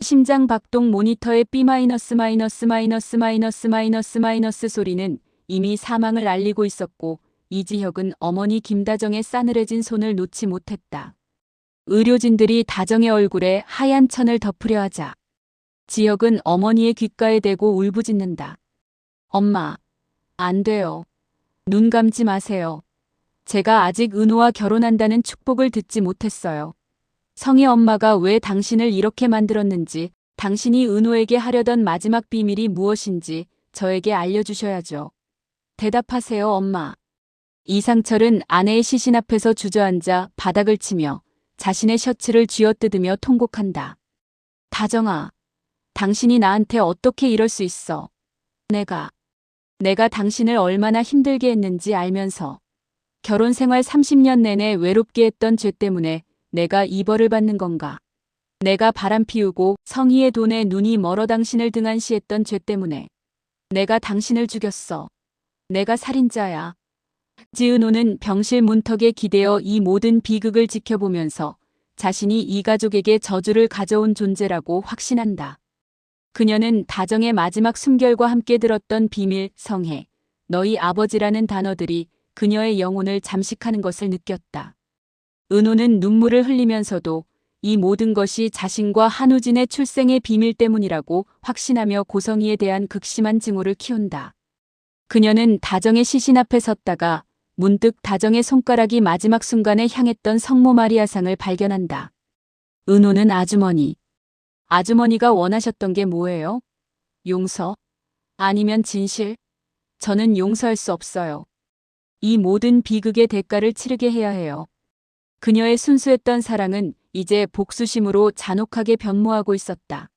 심장 박동 모니터의 B-, 소리는 이미 사망을 알리고 있었고 이지혁은 어머니 김다정의 싸늘해진 손을 놓지 못했다. 의료진들이 다정의 얼굴에 하얀 천을 덮으려 하자 지혁은 어머니의 귓가에 대고 울부짖는다. 엄마, 안 돼요. 눈 감지 마세요. 제가 아직 은호와 결혼한다는 축복을 듣지 못했어요. 성희 엄마가 왜 당신을 이렇게 만들었는지, 당신이 은호에게 하려던 마지막 비밀이 무엇인지 저에게 알려주셔야죠. 대답하세요, 엄마. 이상철은 아내의 시신 앞에서 주저앉아 바닥을 치며 자신의 셔츠를 쥐어뜯으며 통곡한다. 다정아, 당신이 나한테 어떻게 이럴 수 있어. 내가 당신을 얼마나 힘들게 했는지 알면서 결혼 생활 30년 내내 외롭게 했던 죄 때문에 내가 이 벌을 받는 건가. 내가 바람 피우고 성희의 돈에 눈이 멀어 당신을 등한시했던 죄 때문에 내가 당신을 죽였어. 내가 살인자야. 지은호는 병실 문턱에 기대어 이 모든 비극을 지켜보면서 자신이 이 가족에게 저주를 가져온 존재라고 확신한다. 그녀는 다정의 마지막 숨결과 함께 들었던 비밀, 성혜, 너희 아버지라는 단어들이 그녀의 영혼을 잠식하는 것을 느꼈다. 은호는 눈물을 흘리면서도 이 모든 것이 자신과 한우진의 출생의 비밀 때문이라고 확신하며 고성희에 대한 극심한 증오를 키운다. 그녀는 다정의 시신 앞에 섰다가 문득 다정의 손가락이 마지막 순간에 향했던 성모 마리아상을 발견한다. 은호는 아주머니가 원하셨던 게 뭐예요? 용서? 아니면 진실? 저는 용서할 수 없어요. 이 모든 비극의 대가를 치르게 해야 해요. 그녀의 순수했던 사랑은 이제 복수심으로 잔혹하게 변모하고 있었다.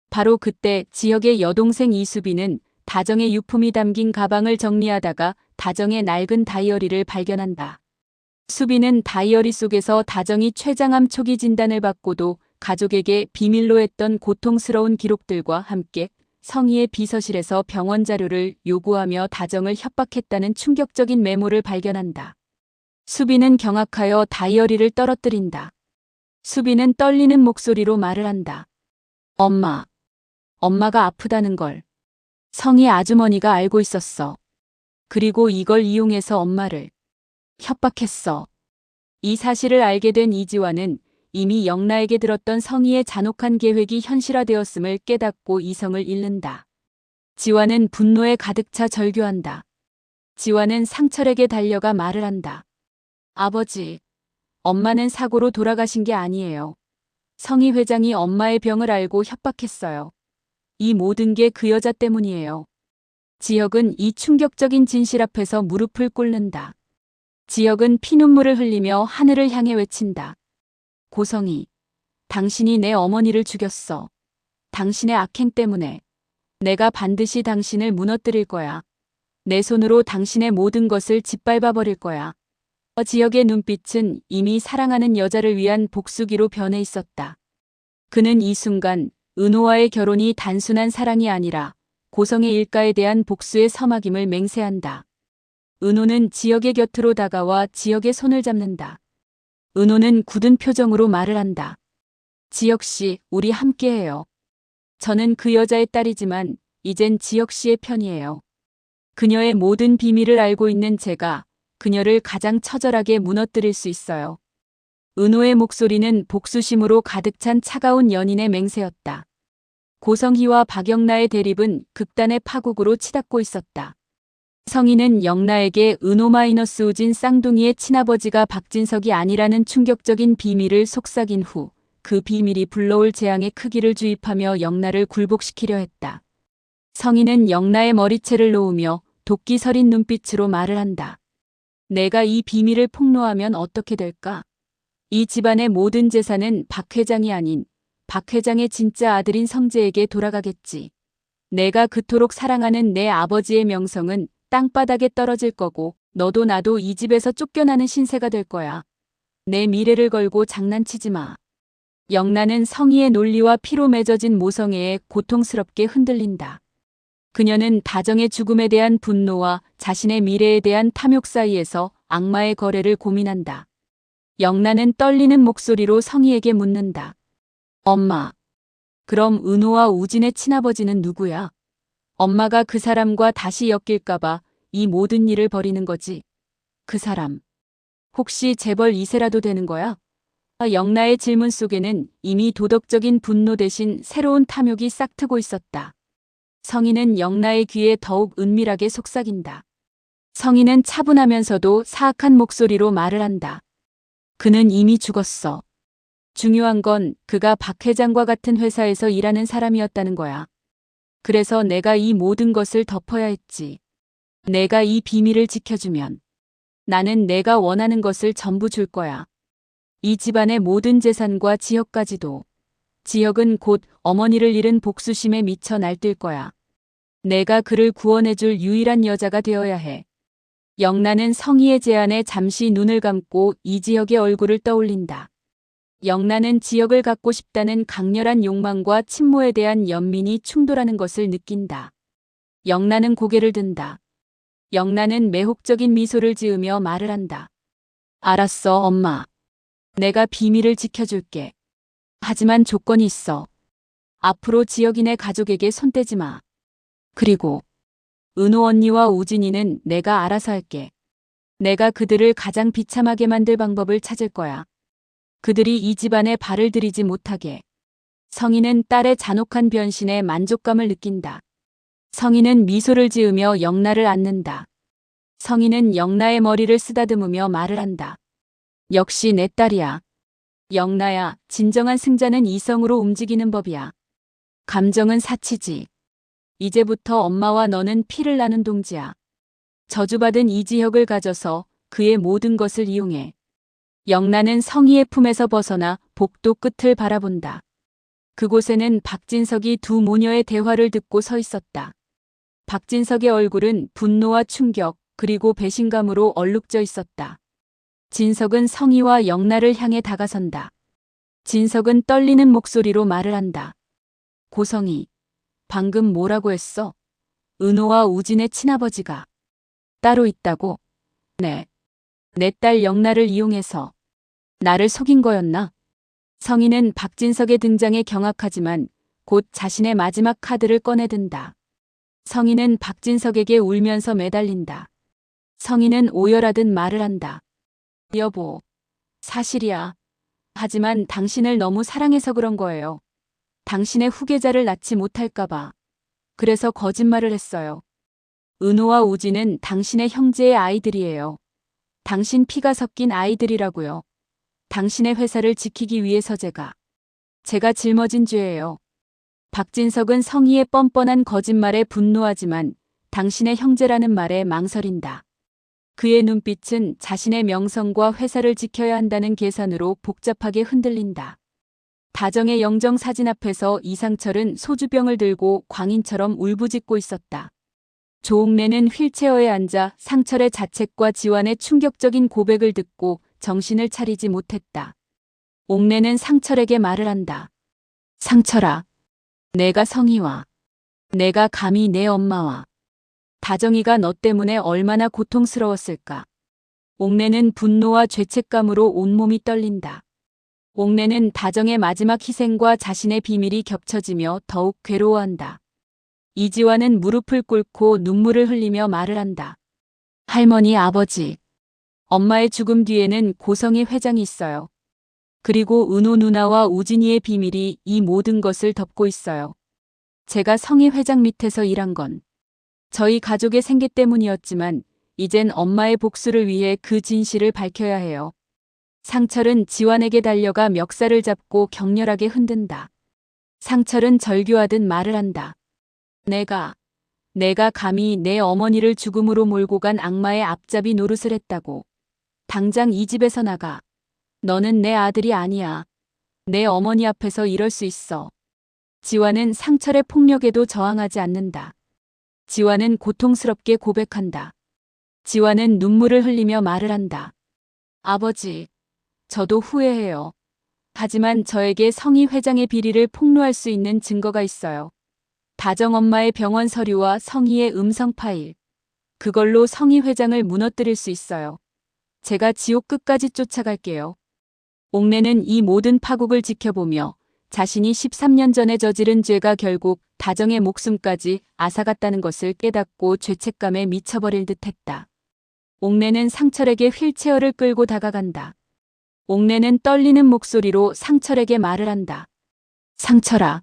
바로 그때 지혁의 여동생 이수빈은 다정의 유품이 담긴 가방을 정리하다가 다정의 낡은 다이어리를 발견한다. 수빈은 다이어리 속에서 다정이 췌장암 초기 진단을 받고도 가족에게 비밀로 했던 고통스러운 기록들과 함께 성희의 비서실에서 병원 자료를 요구하며 다정을 협박했다는 충격적인 메모를 발견한다. 수빈은 경악하여 다이어리를 떨어뜨린다. 수빈은 떨리는 목소리로 말을 한다. 엄마가 아프다는 걸 성희 아주머니가 알고 있었어. 그리고 이걸 이용해서 엄마를 협박했어. 이 사실을 알게 된 이지화는 이미 영라에게 들었던 성희의 잔혹한 계획이 현실화되었음을 깨닫고 이성을 잃는다. 지화는 분노에 가득 차 절규한다. 지화는 상철에게 달려가 말을 한다. 아버지, 엄마는 사고로 돌아가신 게 아니에요. 성희 회장이 엄마의 병을 알고 협박했어요. 이 모든 게 그 여자 때문이에요. 지혁은 이 충격적인 진실 앞에서 무릎을 꿇는다. 지혁은 피눈물을 흘리며 하늘을 향해 외친다. 고성희, 당신이 내 어머니를 죽였어. 당신의 악행 때문에 내가 반드시 당신을 무너뜨릴 거야. 내 손으로 당신의 모든 것을 짓밟아 버릴 거야. 지혁의 눈빛은 이미 사랑하는 여자를 위한 복수기로 변해 있었다. 그는 이 순간 은호와의 결혼이 단순한 사랑이 아니라 고성의 일가에 대한 복수의 서막임을 맹세한다. 은호는 지혁의 곁으로 다가와 지혁의 손을 잡는다. 은호는 굳은 표정으로 말을 한다. 지혁 씨, 우리 함께해요. 저는 그 여자의 딸이지만 이젠 지혁 씨의 편이에요. 그녀의 모든 비밀을 알고 있는 제가 그녀를 가장 처절하게 무너뜨릴 수 있어요. 은호의 목소리는 복수심으로 가득 찬 차가운 연인의 맹세였다. 고성희와 박영라의 대립은 극단의 파국으로 치닫고 있었다. 성희는 영라에게 은호-우진 쌍둥이의 친아버지가 박진석이 아니라는 충격적인 비밀을 속삭인 후 그 비밀이 불러올 재앙의 크기를 주입하며 영라를 굴복시키려 했다. 성희는 영라의 머리채를 놓으며 도끼 서린 눈빛으로 말을 한다. 내가 이 비밀을 폭로하면 어떻게 될까? 이 집안의 모든 재산은 박 회장이 아닌 박 회장의 진짜 아들인 성재에게 돌아가겠지. 내가 그토록 사랑하는 내 아버지의 명성은 땅바닥에 떨어질 거고 너도 나도 이 집에서 쫓겨나는 신세가 될 거야. 내 미래를 걸고 장난치지 마. 영란은 성희의 논리와 피로 맺어진 모성애에 고통스럽게 흔들린다. 그녀는 다정의 죽음에 대한 분노와 자신의 미래에 대한 탐욕 사이에서 악마의 거래를 고민한다. 영란은 떨리는 목소리로 성희에게 묻는다. 엄마, 그럼 은호와 우진의 친아버지는 누구야? 엄마가 그 사람과 다시 엮일까봐 이 모든 일을 벌이는 거지. 그 사람. 혹시 재벌 2세라도 되는 거야? 영나의 질문 속에는 이미 도덕적인 분노 대신 새로운 탐욕이 싹트고 있었다. 성희는 영나의 귀에 더욱 은밀하게 속삭인다. 성희는 차분하면서도 사악한 목소리로 말을 한다. 그는 이미 죽었어. 중요한 건 그가 박 회장과 같은 회사에서 일하는 사람이었다는 거야. 그래서 내가 이 모든 것을 덮어야 했지. 내가 이 비밀을 지켜주면 나는 내가 원하는 것을 전부 줄 거야. 이 집안의 모든 재산과 지역까지도. 지역은 곧 어머니를 잃은 복수심에 미쳐 날뛸 거야. 내가 그를 구원해줄 유일한 여자가 되어야 해. 영나는 성희의 제안에 잠시 눈을 감고 이지혁의 얼굴을 떠올린다. 영나는 지역을 갖고 싶다는 강렬한 욕망과 친모에 대한 연민이 충돌하는 것을 느낀다. 영나는 고개를 든다. 영나는 매혹적인 미소를 지으며 말을 한다. 알았어, 엄마. 내가 비밀을 지켜줄게. 하지만 조건이 있어. 앞으로 지역인의 가족에게 손대지 마. 그리고 은호 언니와 우진이는 내가 알아서 할게. 내가 그들을 가장 비참하게 만들 방법을 찾을 거야. 그들이 이 집안에 발을 들이지 못하게. 성희는 딸의 잔혹한 변신에 만족감을 느낀다. 성희는 미소를 지으며 영나를 안는다. 성희는 영나의 머리를 쓰다듬으며 말을 한다. 역시 내 딸이야. 영나야, 진정한 승자는 이성으로 움직이는 법이야. 감정은 사치지. 이제부터 엄마와 너는 피를 나눈 동지야. 저주받은 이지혁을 가져서 그의 모든 것을 이용해. 영나는 성희의 품에서 벗어나 복도 끝을 바라본다. 그곳에는 박진석이 두 모녀의 대화를 듣고 서 있었다. 박진석의 얼굴은 분노와 충격 그리고 배신감으로 얼룩져 있었다. 진석은 성희와 영나를 향해 다가선다. 진석은 떨리는 목소리로 말을 한다. 고성희, 방금 뭐라고 했어? 은호와 우진의 친아버지가 따로 있다고? 네. 내 딸 영나를 이용해서 나를 속인 거였나? 성희는 박진석의 등장에 경악하지만 곧 자신의 마지막 카드를 꺼내든다. 성희는 박진석에게 울면서 매달린다. 성희는 오열하듯 말을 한다. 여보, 사실이야. 하지만 당신을 너무 사랑해서 그런 거예요. 당신의 후계자를 낳지 못할까봐. 그래서 거짓말을 했어요. 은호와 우진은 당신의 형제의 아이들이에요. 당신 피가 섞인 아이들이라고요. 당신의 회사를 지키기 위해서 제가 짊어진 죄예요. 박진석은 성희의 뻔뻔한 거짓말에 분노하지만 당신의 형제라는 말에 망설인다. 그의 눈빛은 자신의 명성과 회사를 지켜야 한다는 계산으로 복잡하게 흔들린다. 다정의 영정 사진 앞에서 이상철은 소주병을 들고 광인처럼 울부짖고 있었다. 조옥래는 휠체어에 앉아 상철의 자책과 지완의 충격적인 고백을 듣고 정신을 차리지 못했다. 옥래는 상철에게 말을 한다. 상철아, 내가 성희와 내가 감히 내 엄마와 다정이가 너 때문에 얼마나 고통스러웠을까. 옥래는 분노와 죄책감으로 온몸이 떨린다. 옥래는 다정의 마지막 희생과 자신의 비밀이 겹쳐지며 더욱 괴로워한다. 이지환은 무릎을 꿇고 눈물을 흘리며 말을 한다. 할머니, 아버지, 엄마의 죽음 뒤에는 고성희 회장이 있어요. 그리고 은호 누나와 우진이의 비밀이 이 모든 것을 덮고 있어요. 제가 성희 회장 밑에서 일한 건 저희 가족의 생계 때문이었지만 이젠 엄마의 복수를 위해 그 진실을 밝혀야 해요. 상철은 지환에게 달려가 멱살을 잡고 격렬하게 흔든다. 상철은 절규하듯 말을 한다. 내가 감히 내 어머니를 죽음으로 몰고 간 악마의 앞잡이 노릇을 했다고. 당장 이 집에서 나가. 너는 내 아들이 아니야. 내 어머니 앞에서 이럴 수 있어. 지환은 상철의 폭력에도 저항하지 않는다. 지환은 고통스럽게 고백한다. 지환은 눈물을 흘리며 말을 한다. 아버지, 저도 후회해요. 하지만 저에게 성희 회장의 비리를 폭로할 수 있는 증거가 있어요. 다정 엄마의 병원 서류와 성희의 음성 파일. 그걸로 성희 회장을 무너뜨릴 수 있어요. 제가 지옥 끝까지 쫓아갈게요. 옥래는 이 모든 파국을 지켜보며 자신이 13년 전에 저지른 죄가 결국 다정의 목숨까지 앗아갔다는 것을 깨닫고 죄책감에 미쳐버릴 듯했다. 옥내는 상철에게 휠체어를 끌고 다가간다. 옥내는 떨리는 목소리로 상철에게 말을 한다. 상철아,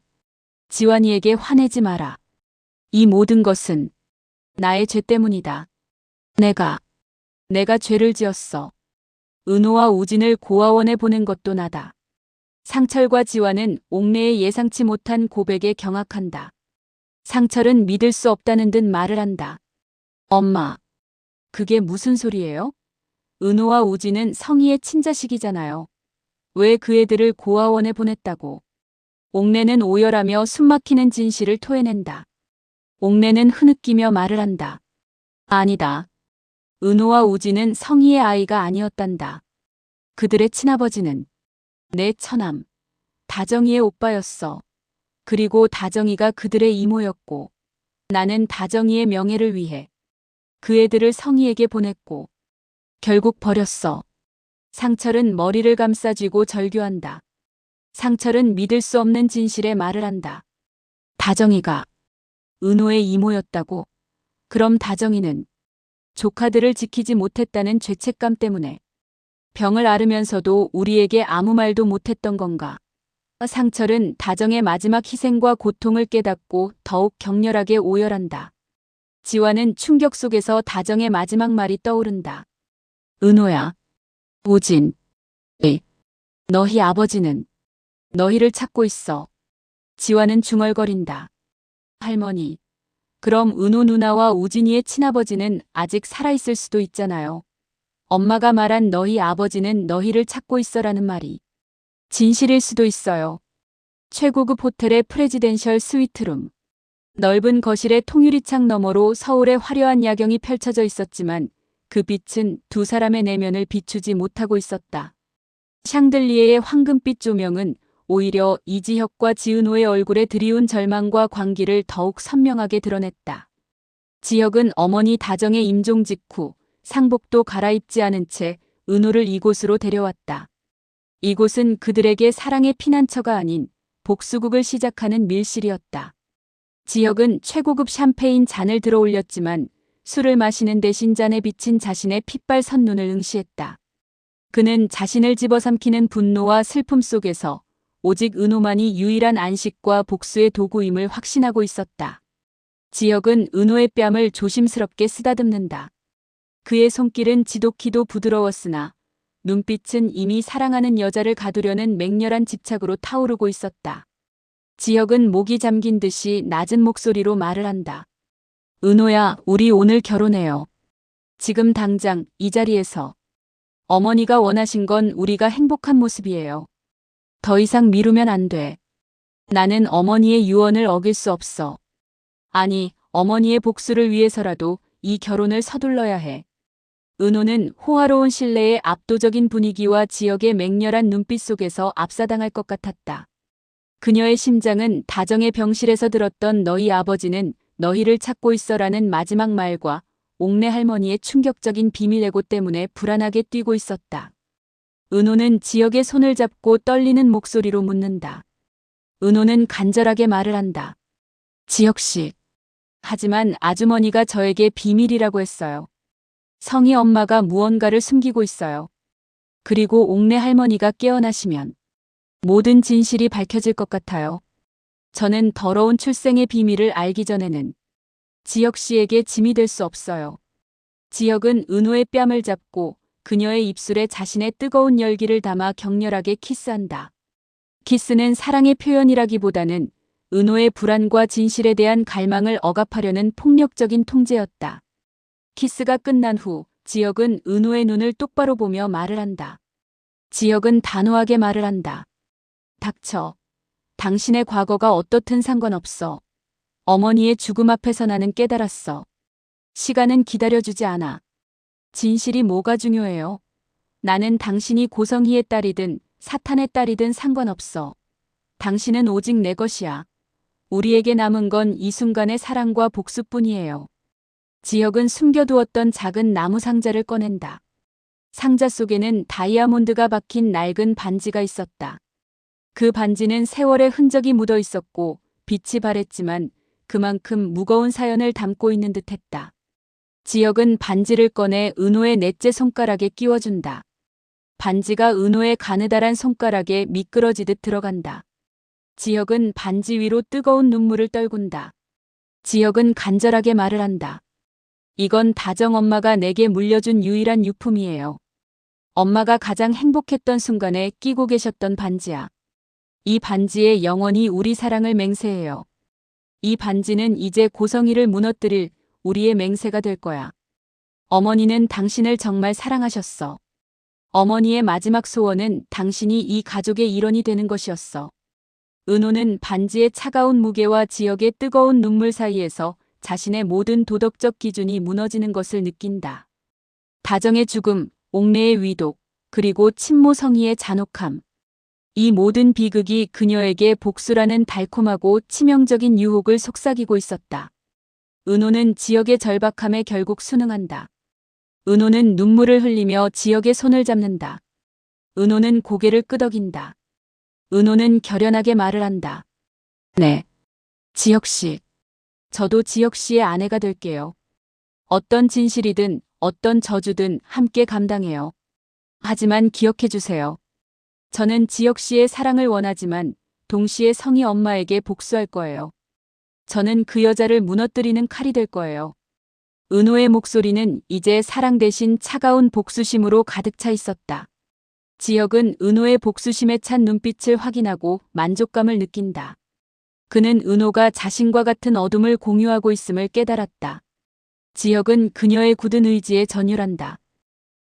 지환이에게 화내지 마라. 이 모든 것은 나의 죄 때문이다. 내가 죄를 지었어. 은호와 우진을 고아원에 보낸 것도 나다. 상철과 지환은 옥내의 예상치 못한 고백에 경악한다. 상철은 믿을 수 없다는 듯 말을 한다. 엄마, 그게 무슨 소리예요? 은호와 우진은 성희의 친자식이잖아요. 왜 그 애들을 고아원에 보냈다고? 옥내는 오열하며 숨막히는 진실을 토해낸다. 옥내는 흐느끼며 말을 한다. 아니다. 은호와 우진은 성희의 아이가 아니었단다. 그들의 친아버지는 내 처남, 다정이의 오빠였어. 그리고 다정이가 그들의 이모였고, 나는 다정이의 명예를 위해 그 애들을 성희에게 보냈고, 결국 버렸어. 상철은 머리를 감싸쥐고 절규한다. 상철은 믿을 수 없는 진실에 말을 한다. 다정이가 은호의 이모였다고? 그럼 다정이는 조카들을 지키지 못했다는 죄책감 때문에 병을 앓으면서도 우리에게 아무 말도 못했던 건가? 상철은 다정의 마지막 희생과 고통을 깨닫고 더욱 격렬하게 오열한다. 지환은 충격 속에서 다정의 마지막 말이 떠오른다. 은호야, 우진, 너희 아버지는 너희를 찾고 있어. 지환은 중얼거린다. 할머니, 그럼 은호 누나와 우진이의 친아버지는 아직 살아있을 수도 있잖아요. 엄마가 말한 너희 아버지는 너희를 찾고 있어라는 말이 진실일 수도 있어요. 최고급 호텔의 프레지덴셜 스위트룸. 넓은 거실의 통유리창 너머로 서울의 화려한 야경이 펼쳐져 있었지만 그 빛은 두 사람의 내면을 비추지 못하고 있었다. 샹들리에의 황금빛 조명은 오히려 이지혁과 지은호의 얼굴에 드리운 절망과 광기를 더욱 선명하게 드러냈다. 지혁은 어머니 다정의 임종 직후 상복도 갈아입지 않은 채 은호를 이곳으로 데려왔다. 이곳은 그들에게 사랑의 피난처가 아닌 복수국을 시작하는 밀실이었다. 지혁은 최고급 샴페인 잔을 들어 올렸지만 술을 마시는 대신 잔에 비친 자신의 핏발 선눈을 응시했다. 그는 자신을 집어삼키는 분노와 슬픔 속에서 오직 은호만이 유일한 안식과 복수의 도구임을 확신하고 있었다. 지혁은 은호의 뺨을 조심스럽게 쓰다듬는다. 그의 손길은 지독히도 부드러웠으나 눈빛은 이미 사랑하는 여자를 가두려는 맹렬한 집착으로 타오르고 있었다. 지혁은 목이 잠긴 듯이 낮은 목소리로 말을 한다. 은호야, 우리 오늘 결혼해요. 지금 당장 이 자리에서. 어머니가 원하신 건 우리가 행복한 모습이에요. 더 이상 미루면 안 돼. 나는 어머니의 유언을 어길 수 없어. 아니, 어머니의 복수를 위해서라도 이 결혼을 서둘러야 해. 은호는 호화로운 실내의 압도적인 분위기와 지역의 맹렬한 눈빛 속에서 압사당할 것 같았다. 그녀의 심장은 다정의 병실에서 들었던 너희 아버지는 너희를 찾고 있어라는 마지막 말과 옥내 할머니의 충격적인 비밀 예고 때문에 불안하게 뛰고 있었다. 은호는 지혁의 손을 잡고 떨리는 목소리로 묻는다. 은호는 간절하게 말을 한다. 지혁 씨. 하지만 아주머니가 저에게 비밀이라고 했어요. 성희 엄마가 무언가를 숨기고 있어요. 그리고 옥내 할머니가 깨어나시면 모든 진실이 밝혀질 것 같아요. 저는 더러운 출생의 비밀을 알기 전에는 지혁 씨에게 짐이 될 수 없어요. 지혁은 은호의 뺨을 잡고 그녀의 입술에 자신의 뜨거운 열기를 담아 격렬하게 키스한다. 키스는 사랑의 표현이라기보다는 은호의 불안과 진실에 대한 갈망을 억압하려는 폭력적인 통제였다. 키스가 끝난 후 지혁은 은호의 눈을 똑바로 보며 말을 한다. 지혁은 단호하게 말을 한다. 닥쳐. 당신의 과거가 어떻든 상관없어. 어머니의 죽음 앞에서 나는 깨달았어. 시간은 기다려주지 않아. 진실이 뭐가 중요해요? 나는 당신이 고성희의 딸이든 사탄의 딸이든 상관없어. 당신은 오직 내 것이야. 우리에게 남은 건 이 순간의 사랑과 복수뿐이에요. 지혁은 숨겨두었던 작은 나무 상자를 꺼낸다. 상자 속에는 다이아몬드가 박힌 낡은 반지가 있었다. 그 반지는 세월의 흔적이 묻어 있었고 빛이 바랬지만 그만큼 무거운 사연을 담고 있는 듯했다. 지혁은 반지를 꺼내 은호의 넷째 손가락에 끼워준다. 반지가 은호의 가느다란 손가락에 미끄러지듯 들어간다. 지혁은 반지 위로 뜨거운 눈물을 떨군다. 지혁은 간절하게 말을 한다. 이건 다정 엄마가 내게 물려준 유일한 유품이에요. 엄마가 가장 행복했던 순간에 끼고 계셨던 반지야. 이 반지에 영원히 우리 사랑을 맹세해요. 이 반지는 이제 고성이를 무너뜨릴 우리의 맹세가 될 거야. 어머니는 당신을 정말 사랑하셨어. 어머니의 마지막 소원은 당신이 이 가족의 일원이 되는 것이었어. 은호는 반지의 차가운 무게와 지역의 뜨거운 눈물 사이에서 자신의 모든 도덕적 기준이 무너지는 것을 느낀다. 다정의 죽음, 옥내의 위독, 그리고 친모 성희의 잔혹함. 이 모든 비극이 그녀에게 복수라는 달콤하고 치명적인 유혹을 속삭이고 있었다. 은호는 지역의 절박함에 결국 순응한다. 은호는 눈물을 흘리며 지역의 손을 잡는다. 은호는 고개를 끄덕인다. 은호는 결연하게 말을 한다. 네. 지혁씨. 저도 지혁씨의 아내가 될게요. 어떤 진실이든 어떤 저주든 함께 감당해요. 하지만 기억해주세요. 저는 지혁씨의 사랑을 원하지만 동시에 성희 엄마에게 복수할 거예요. 저는 그 여자를 무너뜨리는 칼이 될 거예요. 은호의 목소리는 이제 사랑 대신 차가운 복수심으로 가득 차 있었다. 지혁은 은호의 복수심에 찬 눈빛을 확인하고 만족감을 느낀다. 그는 은호가 자신과 같은 어둠을 공유하고 있음을 깨달았다. 지혁은 그녀의 굳은 의지에 전율한다.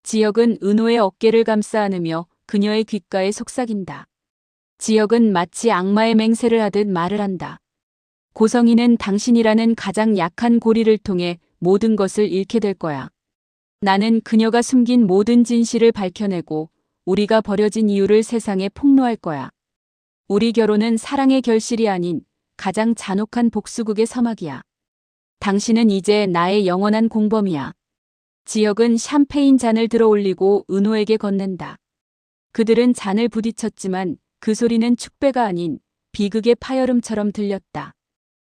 지혁은 은호의 어깨를 감싸 안으며 그녀의 귓가에 속삭인다. 지혁은 마치 악마의 맹세를 하듯 말을 한다. 고성이는 당신이라는 가장 약한 고리를 통해 모든 것을 잃게 될 거야. 나는 그녀가 숨긴 모든 진실을 밝혀내고 우리가 버려진 이유를 세상에 폭로할 거야. 우리 결혼은 사랑의 결실이 아닌 가장 잔혹한 복수극의 서막이야. 당신은 이제 나의 영원한 공범이야. 지혁은 샴페인 잔을 들어 올리고 은호에게 건넨다. 그들은 잔을 부딪혔지만 그 소리는 축배가 아닌 비극의 파열음처럼 들렸다.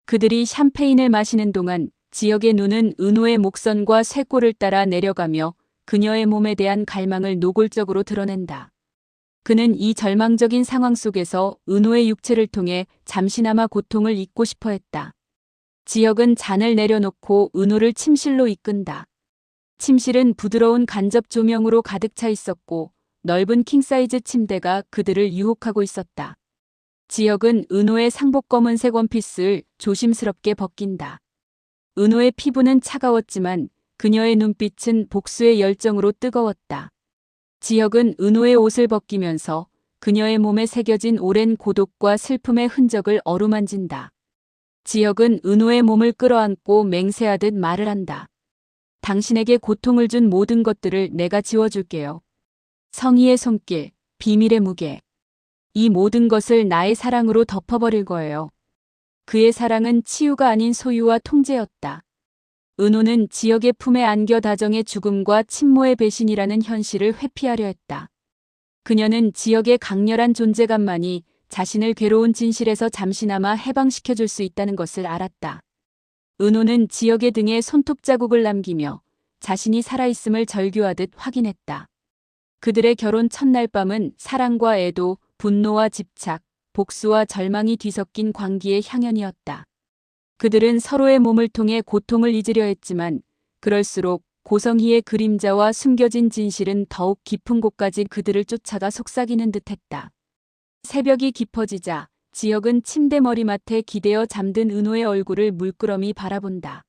그들이 샴페인을 마시는 동안 지혁의 눈은 은호의 목선과 쇄골을 따라 내려가며 그녀의 몸에 대한 갈망을 노골적으로 드러낸다. 그는 이 절망적인 상황 속에서 은호의 육체를 통해 잠시나마 고통을 잊고 싶어 했다. 지혁은 잔을 내려놓고 은호를 침실로 이끈다. 침실은 부드러운 간접 조명으로 가득 차 있었고 넓은 킹사이즈 침대가 그들을 유혹하고 있었다. 지혁은 은호의 상복 검은색 원피스를 조심스럽게 벗긴다. 은호의 피부는 차가웠지만 그녀의 눈빛은 복수의 열정으로 뜨거웠다. 지혁은 은호의 옷을 벗기면서 그녀의 몸에 새겨진 오랜 고독과 슬픔의 흔적을 어루만진다. 지혁은 은호의 몸을 끌어안고 맹세하듯 말을 한다. 당신에게 고통을 준 모든 것들을 내가 지워줄게요. 성희의 손길, 비밀의 무게. 이 모든 것을 나의 사랑으로 덮어버릴 거예요. 그의 사랑은 치유가 아닌 소유와 통제였다. 은호는 지혁의 품에 안겨 다정의 죽음과 친모의 배신이라는 현실을 회피하려 했다. 그녀는 지혁의 강렬한 존재감만이 자신을 괴로운 진실에서 잠시나마 해방시켜줄 수 있다는 것을 알았다. 은호는 지혁의 등에 손톱 자국을 남기며 자신이 살아있음을 절규하듯 확인했다. 그들의 결혼 첫날 밤은 사랑과 애도, 분노와 집착, 복수와 절망이 뒤섞인 광기의 향연이었다. 그들은 서로의 몸을 통해 고통을 잊으려 했지만 그럴수록 고성희의 그림자와 숨겨진 진실은 더욱 깊은 곳까지 그들을 쫓아가 속삭이는 듯했다. 새벽이 깊어지자 지혁은 침대 머리맡에 기대어 잠든 은호의 얼굴을 물끄러미 바라본다.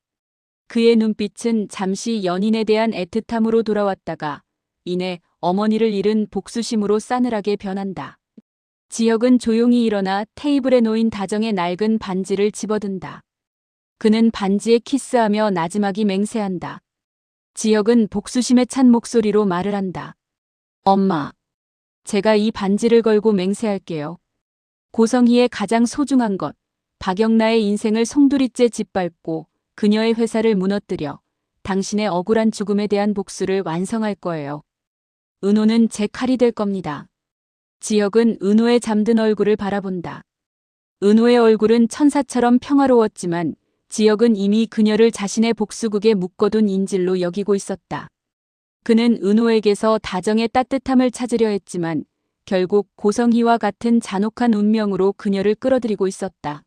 그의 눈빛은 잠시 연인에 대한 애틋함으로 돌아왔다가 이내 어머니를 잃은 복수심으로 싸늘하게 변한다. 지혁은 조용히 일어나 테이블에 놓인 다정의 낡은 반지를 집어든다. 그는 반지에 키스하며 나지막이 맹세한다. 지혁은 복수심에 찬 목소리로 말을 한다. 엄마, 제가 이 반지를 걸고 맹세할게요. 고성희의 가장 소중한 것, 박영나의 인생을 송두리째 짓밟고 그녀의 회사를 무너뜨려 당신의 억울한 죽음에 대한 복수를 완성할 거예요. 은호는 제 칼이 될 겁니다. 지혁은 은호의 잠든 얼굴을 바라본다. 은호의 얼굴은 천사처럼 평화로웠지만 지혁은 이미 그녀를 자신의 복수극에 묶어둔 인질로 여기고 있었다. 그는 은호에게서 다정의 따뜻함을 찾으려 했지만 결국 고성희와 같은 잔혹한 운명으로 그녀를 끌어들이고 있었다.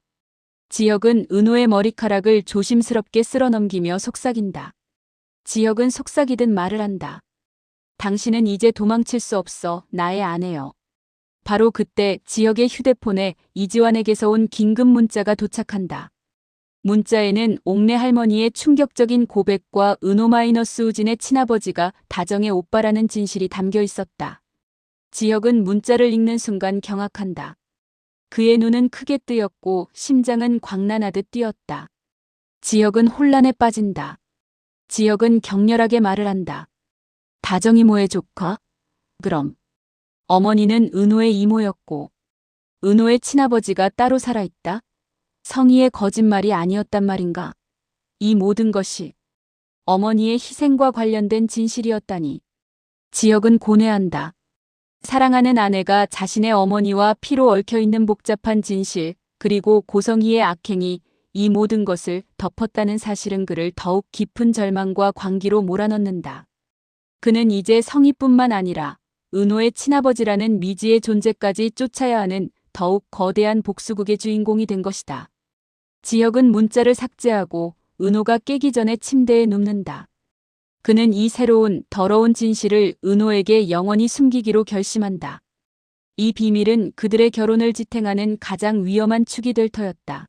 지혁은 은호의 머리카락을 조심스럽게 쓸어넘기며 속삭인다. 지혁은 속삭이듯 말을 한다. 당신은 이제 도망칠 수 없어, 나의 아내여. 바로 그때 지혁의 휴대폰에 이지환에게서 온 긴급 문자가 도착한다. 문자에는 옥내 할머니의 충격적인 고백과 은호 마이너스 우진의 친아버지가 다정의 오빠라는 진실이 담겨 있었다. 지혁은 문자를 읽는 순간 경악한다. 그의 눈은 크게 뜨였고 심장은 광난하듯 뛰었다. 지혁은 혼란에 빠진다. 지혁은 격렬하게 말을 한다. 다정이 모의 조카? 그럼 어머니는 은호의 이모였고 은호의 친아버지가 따로 살아있다? 성희의 거짓말이 아니었단 말인가? 이 모든 것이 어머니의 희생과 관련된 진실이었다니. 지혁은 고뇌한다. 사랑하는 아내가 자신의 어머니와 피로 얽혀있는 복잡한 진실, 그리고 고성희의 악행이 이 모든 것을 덮었다는 사실은 그를 더욱 깊은 절망과 광기로 몰아넣는다. 그는 이제 성희뿐만 아니라 은호의 친아버지라는 미지의 존재까지 쫓아야 하는 더욱 거대한 복수극의 주인공이 된 것이다. 지혁은 문자를 삭제하고 은호가 깨기 전에 침대에 눕는다. 그는 이 새로운 더러운 진실을 은호에게 영원히 숨기기로 결심한다. 이 비밀은 그들의 결혼을 지탱하는 가장 위험한 축이 될 터였다.